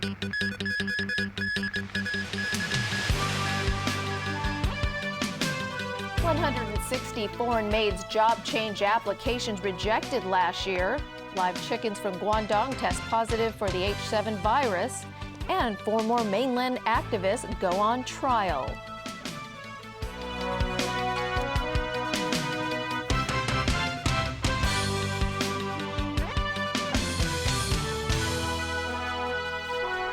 "160 foreign maids' job change applications rejected last year. Live chickens from Guangdong test positive for the H7 virus. And 4 more mainland activists go on trial."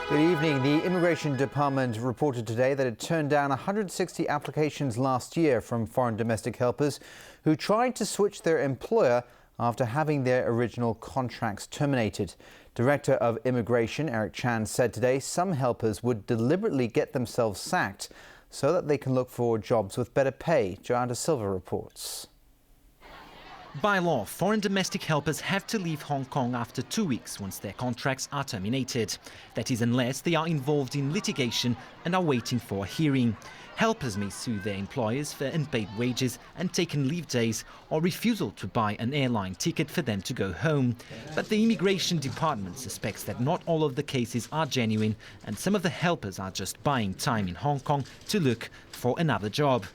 Good evening. The Immigration Department reported today that it turned down 160 applications last year from foreign domestic helpers who tried to switch their employer after having their original contracts terminated. Director of Immigration Eric Chan said today some helpers would deliberately get themselves sacked so that they can look for jobs with better pay. Joanna Silva reports. By law, foreign domestic helpers have to leave Hong Kong after 2 weeks once their contracts are terminated. That is, unless they are involved in litigation and are waiting for a hearing. Helpers may sue their employers for unpaid wages, untaken leave days, or refusal to buy an airline ticket for them to go home. But the Immigration Department suspects that not all of the cases are genuine, and some of the helpers are just buying time in Hong Kong to look for another job.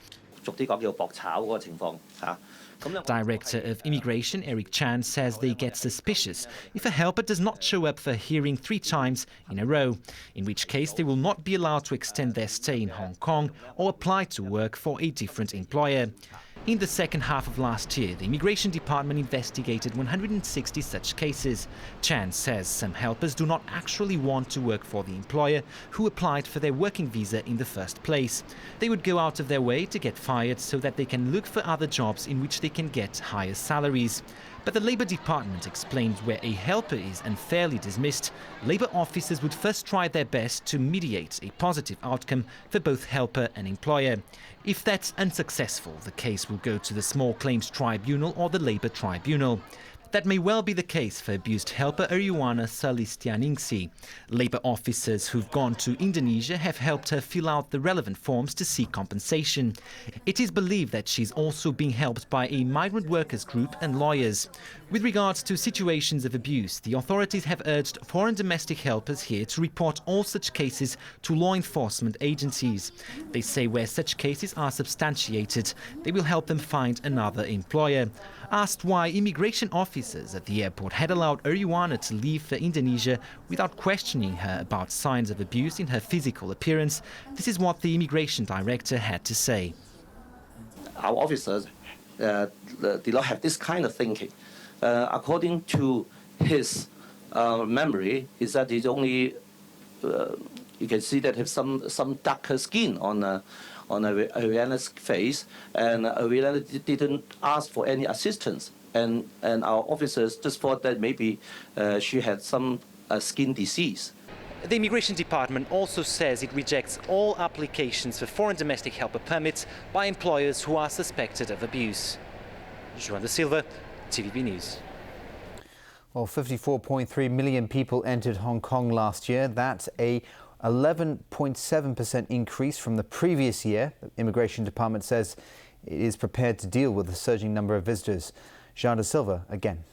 Director of Immigration Eric Chan says they get suspicious if a helper does not show up for a hearing 3 times in a row, in which case they will not be allowed to extend their stay in Hong Kong or apply to work for a different employer. In the second half of last year, the Immigration Department investigated 160 such cases. Chan says some helpers do not actually want to work for the employer who applied for their working visa in the first place. They would go out of their way to get fired so that they can look for other jobs in which they can get higher salaries. But the Labour Department explains where a helper is unfairly dismissed, Labour officers would first try their best to mediate a positive outcome for both helper and employer. If that's unsuccessful, the case will go to the Small Claims Tribunal or the Labour Tribunal. That may well be the case for abused helper Ariwana Salistianingsi. Labour officers who've gone to Indonesia have helped her fill out the relevant forms to seek compensation. It is believed that she's also being helped by a migrant workers group and lawyers. With regards to situations of abuse, the authorities have urged foreign domestic helpers here to report all such cases to law enforcement agencies. They say where such cases are substantiated, they will help them find another employer. Asked why immigration officers at the airport had allowed Ariwana to leave for Indonesia without questioning her about signs of abuse in her physical appearance, this is what the immigration director had to say. Our officers did not have this kind of thinking. According to his memory, is that he's only you can see that has some darker skin on Ariana's face, and Ariana didn't ask for any assistance, and our officers just thought that maybe she had some skin disease. The Immigration Department also says it rejects all applications for foreign domestic helper permits by employers who are suspected of abuse. Joanna Silva, TVB News. Well, 54.3 million people entered Hong Kong last year. That's a 11.7% increase from the previous year. The Immigration Department says it is prepared to deal with the surging number of visitors. Joanna Silva again.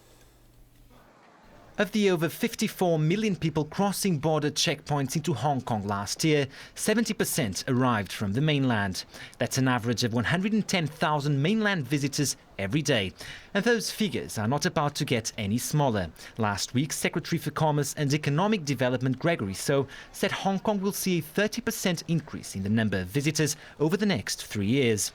Of the over 54 million people crossing border checkpoints into Hong Kong last year, 70% arrived from the mainland. That's an average of 110,000 mainland visitors every day. And those figures are not about to get any smaller. Last week, Secretary for Commerce and Economic Development Gregory So said Hong Kong will see a 30% increase in the number of visitors over the next 3 years.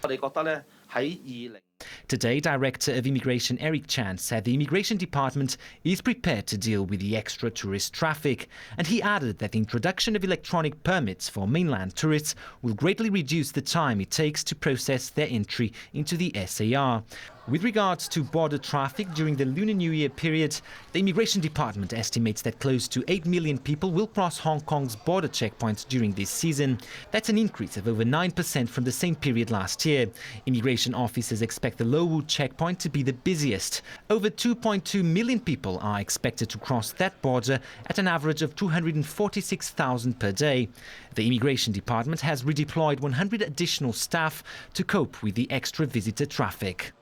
Today, Director of Immigration Eric Chan said the Immigration Department is prepared to deal with the extra tourist traffic, and he added that the introduction of electronic permits for mainland tourists will greatly reduce the time it takes to process their entry into the SAR. With regards to border traffic during the Lunar New Year period, the Immigration Department estimates that close to 8 million people will cross Hong Kong's border checkpoints during this season. That's an increase of over 9% from the same period last year. Immigration officers expect the Lo Wu checkpoint to be the busiest. Over 2.2 million people are expected to cross that border at an average of 246,000 per day. The Immigration Department has redeployed 100 additional staff to cope with the extra visitor traffic.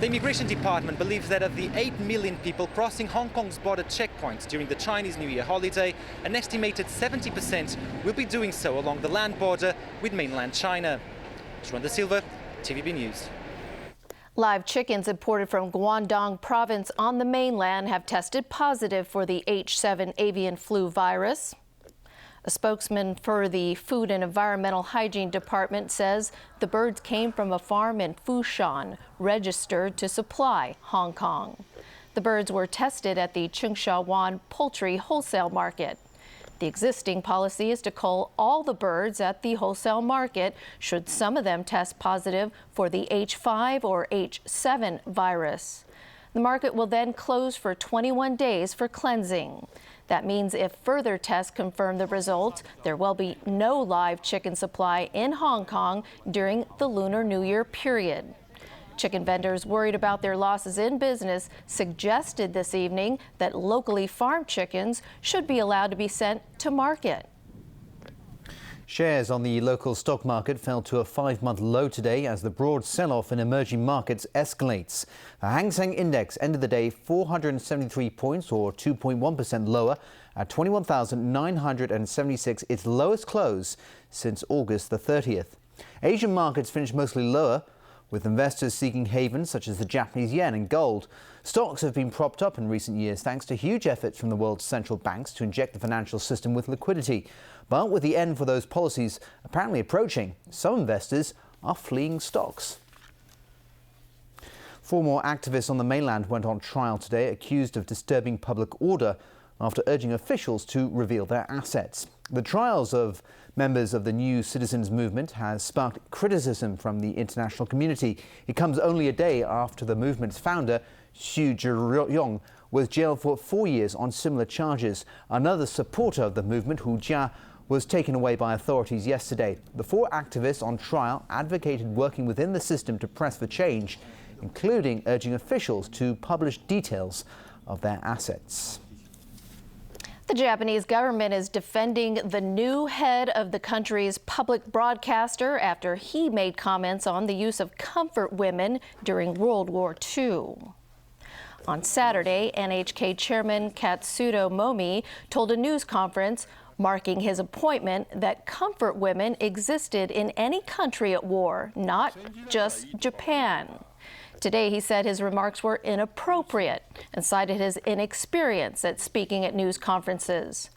The Immigration Department believes that of the 8 million people crossing Hong Kong's border checkpoints during the Chinese New Year holiday, an estimated 70% will be doing so along the land border with mainland China. João da Silva, TVB News. Live chickens imported from Guangdong province on the mainland have tested positive for the H7 avian flu virus. A spokesman for the Food and Environmental Hygiene Department says the birds came from a farm in Fushan, registered to supply Hong Kong. The birds were tested at the Cheungsha Poultry Wholesale Market. The existing policy is to cull all the birds at the wholesale market should some of them test positive for the H5 or H7 virus. The market will then close for 21 days for cleansing. That means if further tests confirm the results, there will be no live chicken supply in Hong Kong during the Lunar New Year period. Chicken vendors worried about their losses in business suggested this evening that locally farmed chickens should be allowed to be sent to market. Shares on the local stock market fell to a 5-month low today as the broad sell-off in emerging markets escalates. The Hang Seng Index ended the day 473 points, or 2.1% lower, at 21,976, its lowest close since August the 30th. Asian markets finished mostly lower, with investors seeking havens such as the Japanese yen and gold. Stocks have been propped up in recent years thanks to huge efforts from the world's central banks to inject the financial system with liquidity. But with the end for those policies apparently approaching, some investors are fleeing stocks. 4 more activists on the mainland went on trial today, accused of disturbing public order after urging officials to reveal their assets. The trials of members of the New Citizens Movement has sparked criticism from the international community. It comes only a day after the movement's founder, Xu Zhiyong, was jailed for 4 years on similar charges. Another supporter of the movement, Hu Jia, was taken away by authorities yesterday. The 4 activists on trial advocated working within the system to press for change, including urging officials to publish details of their assets. The Japanese government is defending the new head of the country's public broadcaster after he made comments on the use of comfort women during World War II. On Saturday, NHK Chairman Katsudo Momi told a news conference marking his appointment that comfort women existed in any country at war, not just Japan. Today, he said his remarks were inappropriate and cited his inexperience at speaking at news conferences.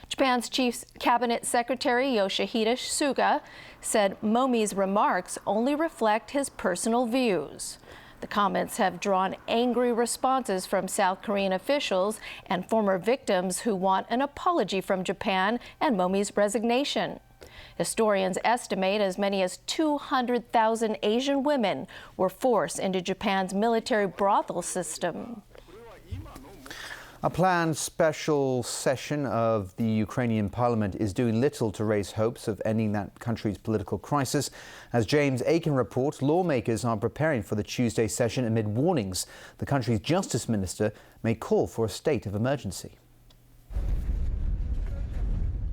Japan's Chief Cabinet Secretary Yoshihide Suga said Momi's remarks only reflect his personal views. The comments have drawn angry responses from South Korean officials and former victims who want an apology from Japan and Momi's resignation. Historians estimate as many as 200,000 Asian women were forced into Japan's military brothel system. A planned special session of the Ukrainian parliament is doing little to raise hopes of ending that country's political crisis. As James Aiken reports, lawmakers are preparing for the Tuesday session amid warnings the country's justice minister may call for a state of emergency.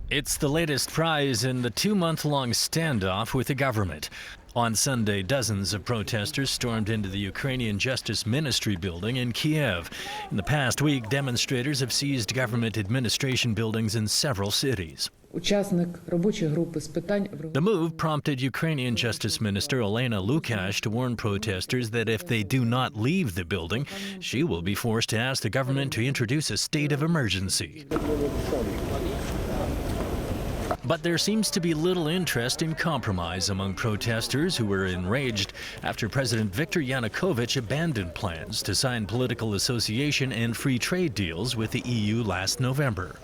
It's the latest prize in the 2-month-long standoff with the government. On Sunday, dozens of protesters stormed into the Ukrainian Justice Ministry building in Kiev. In the past week, demonstrators have seized government administration buildings in several cities. The move prompted Ukrainian Justice Minister Olena Lukash to warn protesters that if they do not leave the building, she will be forced to ask the government to introduce a state of emergency. But there seems to be little interest in compromise among protesters who were enraged after President Viktor Yanukovych abandoned plans to sign political association and free trade deals with the EU last November.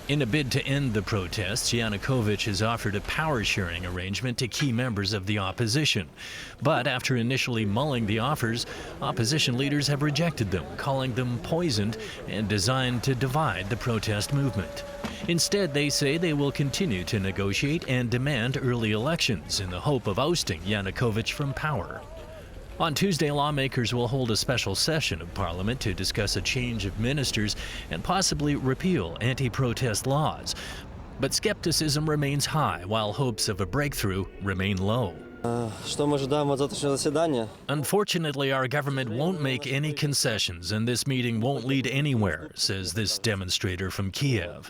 In a bid to end the protests, Yanukovych has offered a power-sharing arrangement to key members of the opposition. But after initially mulling the offers, opposition leaders have rejected them, calling them poisoned and designed to divide the protest movement. Instead, they say they will continue to negotiate and demand early elections in the hope of ousting Yanukovych from power. On Tuesday, lawmakers will hold a special session of Parliament to discuss a change of ministers and possibly repeal anti-protest laws. But skepticism remains high, while hopes of a breakthrough remain low. Что мы ожидаем от завтрашнего заседания? Unfortunately, our government won't make any concessions, and this meeting won't lead anywhere, says this demonstrator from Kiev.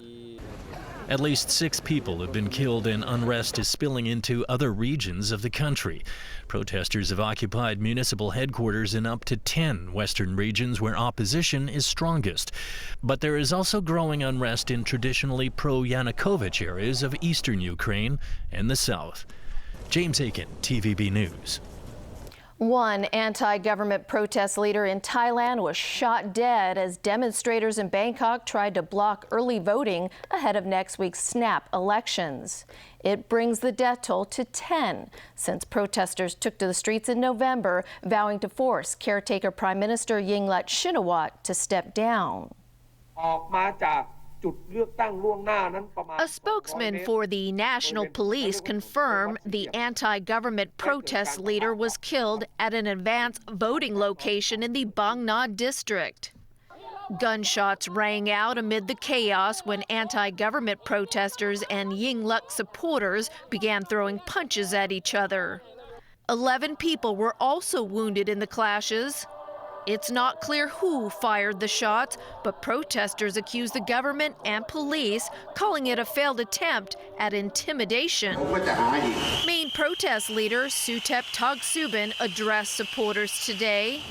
At least 6 people have been killed, and unrest is spilling into other regions of the country. Protesters have occupied municipal headquarters in up to 10 western regions where opposition is strongest. But there is also growing unrest in traditionally pro-Yanukovych areas of eastern Ukraine and the south. James Aiken, TVB News. One anti-government protest leader in Thailand was shot dead as demonstrators in Bangkok tried to block early voting ahead of next week's snap elections. It brings the death toll to 10 since protesters took to the streets in November, vowing to force caretaker Prime Minister Yingluck Shinawatra to step down. A spokesman for the National Police confirmed the anti-government protest leader was killed at an advance voting location in the Bang Na district. Gunshots rang out amid the chaos when anti-government protesters and Yingluck supporters began throwing punches at each other. 11 people were also wounded in the clashes. It's not clear who fired the shots, but protesters accuse the government and police, calling it a failed attempt at intimidation. Main protest leader Suthep Thaugsuban addressed supporters today.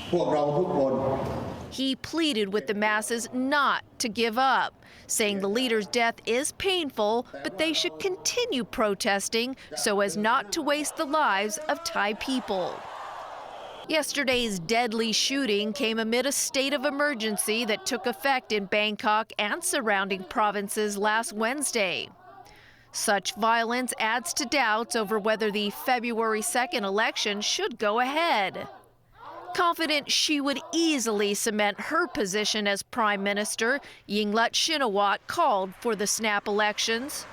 He pleaded with the masses not to give up, saying the leader's death is painful, but they should continue protesting so as not to waste the lives of Thai people. Yesterday's deadly shooting came amid a state of emergency that took effect in Bangkok and surrounding provinces last Wednesday. Such violence adds to doubts over whether the February 2nd election should go ahead. Confident she would easily cement her position as Prime Minister, Yingluck Shinawatra called for the snap elections.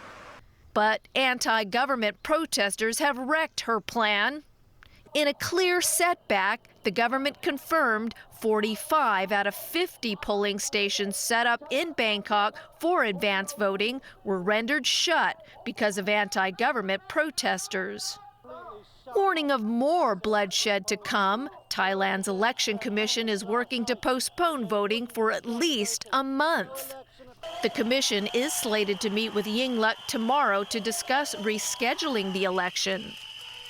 But anti-government protesters have wrecked her plan. In a clear setback, the government confirmed 45 out of 50 polling stations set up in Bangkok for advance voting were rendered shut because of anti-government protesters. Warning of more bloodshed to come, Thailand's election commission is working to postpone voting for at least a month. The commission is slated to meet with Yingluck tomorrow to discuss rescheduling the election.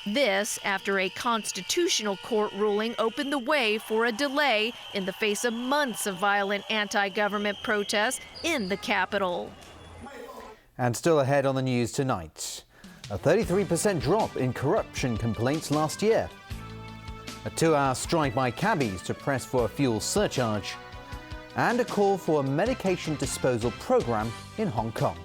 This after a constitutional court ruling opened the way for a delay in the face of months of violent anti-government protests in the capital. And still ahead on the news tonight, a 33% drop in corruption complaints last year, a 2-hour strike by cabbies to press for a fuel surcharge, and a call for a medication disposal program in Hong Kong.